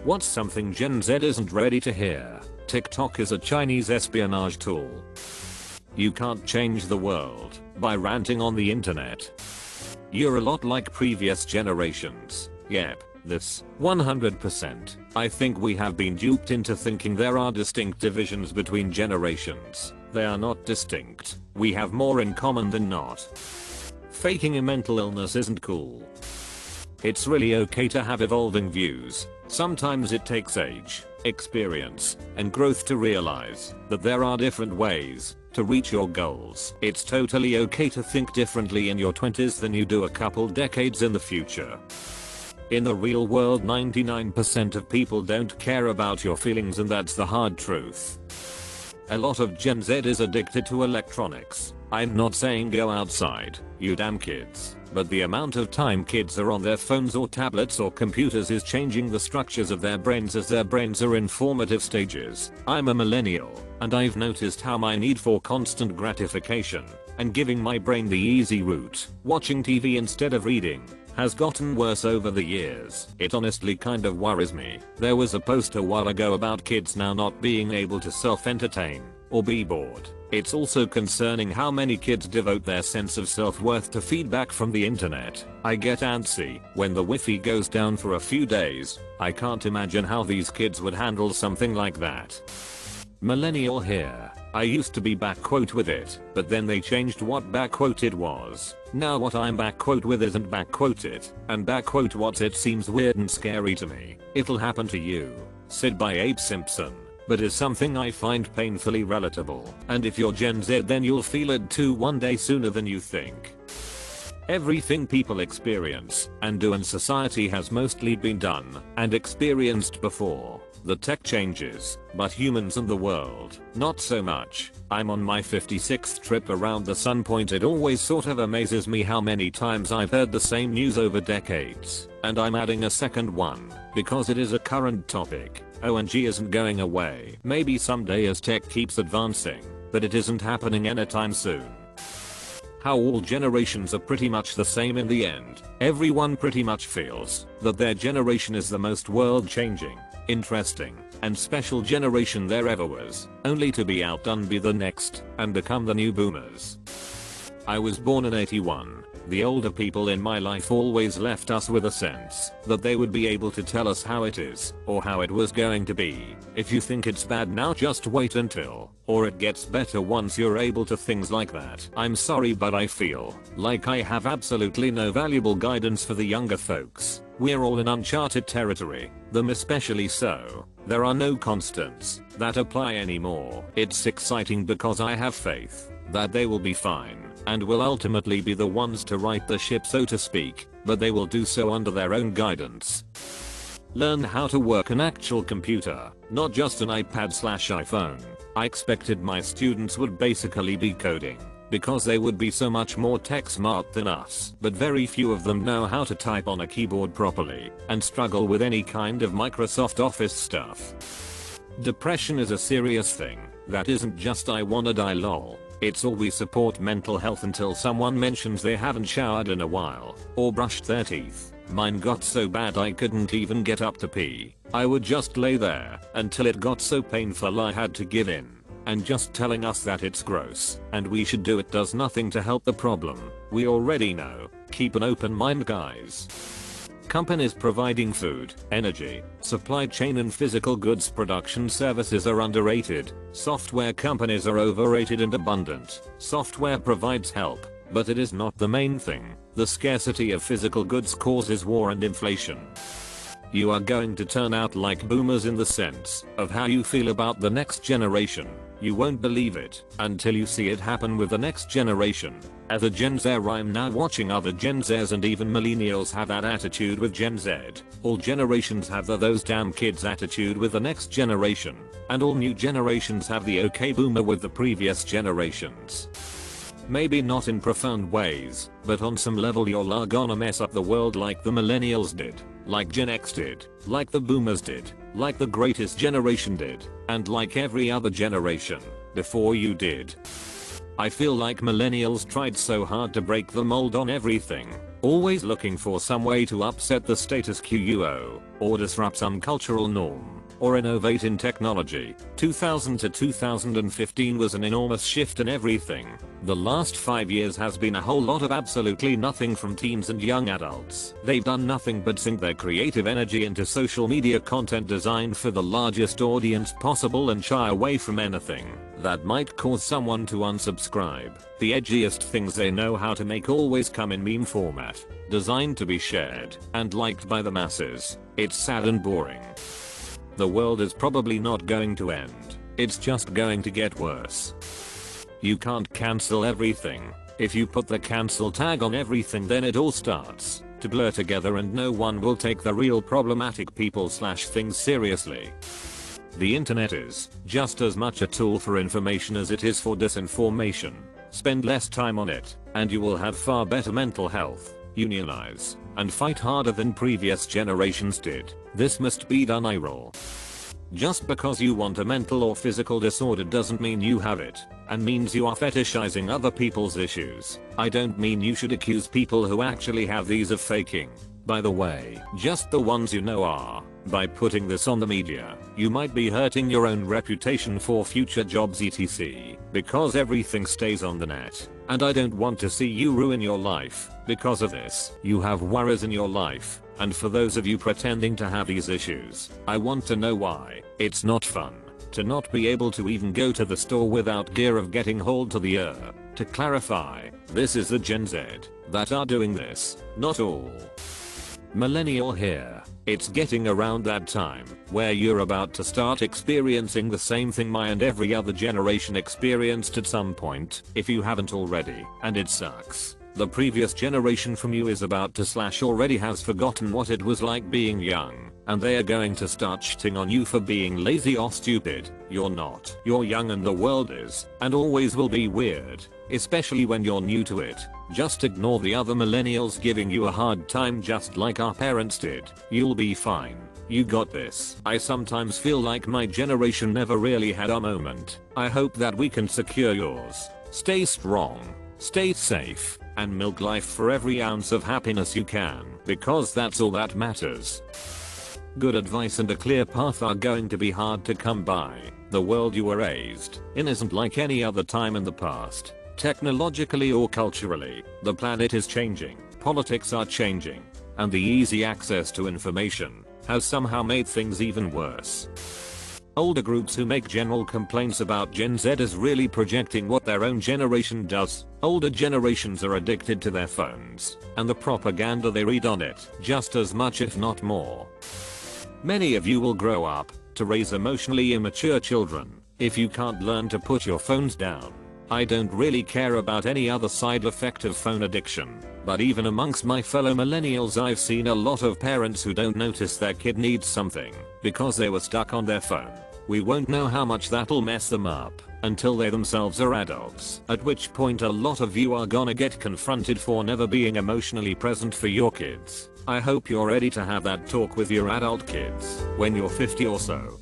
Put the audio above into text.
What's something Gen Z isn't ready to hear? TikTok is a Chinese espionage tool. You can't change the world by ranting on the internet. You're a lot like previous generations. Yep, this 100%. I think we have been duped into thinking there are distinct divisions between generations. They are not distinct. We have more in common than not. Faking a mental illness isn't cool. It's really okay to have evolving views. Sometimes it takes age, experience, and growth to realize that there are different ways to reach your goals. It's totally okay to think differently in your 20s than you do a couple decades in the future. In the real world, 99% of people don't care about your feelings, and that's the hard truth. A lot of Gen Z is addicted to electronics. I'm not saying go outside, you damn kids, but the amount of time kids are on their phones or tablets or computers is changing the structures of their brains as their brains are in formative stages. I'm a millennial, and I've noticed how my need for constant gratification and giving my brain the easy route, watching TV instead of reading, has gotten worse over the years. It honestly kind of worries me. There was a post a while ago about kids now not being able to self-entertain or be bored. It's also concerning how many kids devote their sense of self-worth to feedback from the internet. I get antsy when the Wi-Fi goes down for a few days. I can't imagine how these kids would handle something like that. Millennial here. I used to be backquote with it, but then they changed what backquoted was. Now what I'm backquote with isn't backquoted, and backquote what's it seems weird and scary to me. It'll happen to you. Said by Abe Simpson, but is something I find painfully relatable. And if you're Gen Z, then you'll feel it too one day sooner than you think. Everything people experience and do in society has mostly been done and experienced before. The tech changes, but humans and the world, not so much. I'm on my 56th trip around the sun point. It always sort of amazes me how many times I've heard the same news over decades, and I'm adding a second one, because it is a current topic. ONG isn't going away. Maybe someday as tech keeps advancing, but it isn't happening anytime soon. How all generations are pretty much the same in the end. Everyone pretty much feels that their generation is the most world-changing, interesting, and special generation there ever was, only to be outdone by the next and become the new boomers. I was born in '81. The older people in my life always left us with a sense that they would be able to tell us how it is or how it was going to be. If you think it's bad now, just wait until, or it gets better once you're able to. Things like that. I'm sorry, but I feel like I have absolutely no valuable guidance for the younger folks. We're all in uncharted territory, them especially so. There are no constants that apply anymore. It's exciting because I have faith that they will be fine and will ultimately be the ones to right the ship, so to speak, but they will do so under their own guidance. Learn how to work an actual computer, not just an iPad/iPhone. I expected my students would basically be coding, because they would be so much more tech smart than us, but very few of them know how to type on a keyboard properly and struggle with any kind of Microsoft Office stuff. Depression is a serious thing that isn't just I wanna die lol. It's all we support mental health until someone mentions they haven't showered in a while or brushed their teeth. Mine got so bad I couldn't even get up to pee. I would just lay there until it got so painful I had to give in. And just telling us that it's gross and we should do it does nothing to help the problem. We already know. Keep an open mind, guys. Companies providing food, energy, supply chain and physical goods production services are underrated. Software companies are overrated and abundant. Software provides help, but it is not the main thing. The scarcity of physical goods causes war and inflation. You are going to turn out like boomers in the sense of how you feel about the next generation. You won't believe it until you see it happen with the next generation. As a Gen Zer, I'm now watching other Gen Zers and even millennials have that attitude with Gen Z. All generations have the those damn kids attitude with the next generation. And all new generations have the okay boomer with the previous generations. Maybe not in profound ways, but on some level you're gonna mess up the world like the millennials did, like Gen X did, like the boomers did, like the greatest generation did, and like every other generation before you did. I feel like millennials tried so hard to break the mold on everything, always looking for some way to upset the status quo, or disrupt some cultural norm, or innovate in technology. 2000 to 2015 was an enormous shift in everything. The last 5 years has been a whole lot of absolutely nothing from teens and young adults. They've done nothing but sink their creative energy into social media content designed for the largest audience possible and shy away from anything that might cause someone to unsubscribe. The edgiest things they know how to make always come in meme format, designed to be shared and liked by the masses. It's sad and boring. The world is probably not going to end. It's just going to get worse. You can't cancel everything. If you put the cancel tag on everything, then it all starts to blur together and no one will take the real problematic people/things seriously. The internet is just as much a tool for information as it is for disinformation. Spend less time on it, and you will have far better mental health. Unionize and fight harder than previous generations did. This must be done, IRL. Just because you want a mental or physical disorder doesn't mean you have it, and means you are fetishizing other people's issues. I don't mean you should accuse people who actually have these of faking. By the way, just the ones you know are. By putting this on the media, you might be hurting your own reputation for future jobs etc. Because everything stays on the net, and I don't want to see you ruin your life because of this. You have worries in your life, and for those of you pretending to have these issues, I want to know why. It's not fun to not be able to even go to the store without gear of getting hauled to the ear. To clarify, this is the Gen Z that are doing this, not all. Millennial here. It's getting around that time where you're about to start experiencing the same thing my and every other generation experienced at some point, if you haven't already, and it sucks. The previous generation from you is about to / already has forgotten what it was like being young, and they are going to start shitting on you for being lazy or stupid. You're not. You're young and the world is, and always will be weird, especially when you're new to it. Just ignore the other millennials giving you a hard time just like our parents did. You'll be fine. You got this. I sometimes feel like my generation never really had a moment. I hope that we can secure yours. Stay strong, stay safe, and milk life for every ounce of happiness you can, because that's all that matters. Good advice and a clear path are going to be hard to come by. The world you were raised in isn't like any other time in the past. Technologically or culturally, the planet is changing, politics are changing, and the easy access to information has somehow made things even worse. Older groups who make general complaints about Gen Z is really projecting what their own generation does. Older generations are addicted to their phones and the propaganda they read on it just as much if not more. Many of you will grow up to raise emotionally immature children if you can't learn to put your phones down. I don't really care about any other side effect of phone addiction, but even amongst my fellow millennials I've seen a lot of parents who don't notice their kid needs something because they were stuck on their phone. We won't know how much that'll mess them up until they themselves are adults, at which point a lot of you are gonna get confronted for never being emotionally present for your kids. I hope you're ready to have that talk with your adult kids when you're 50 or so.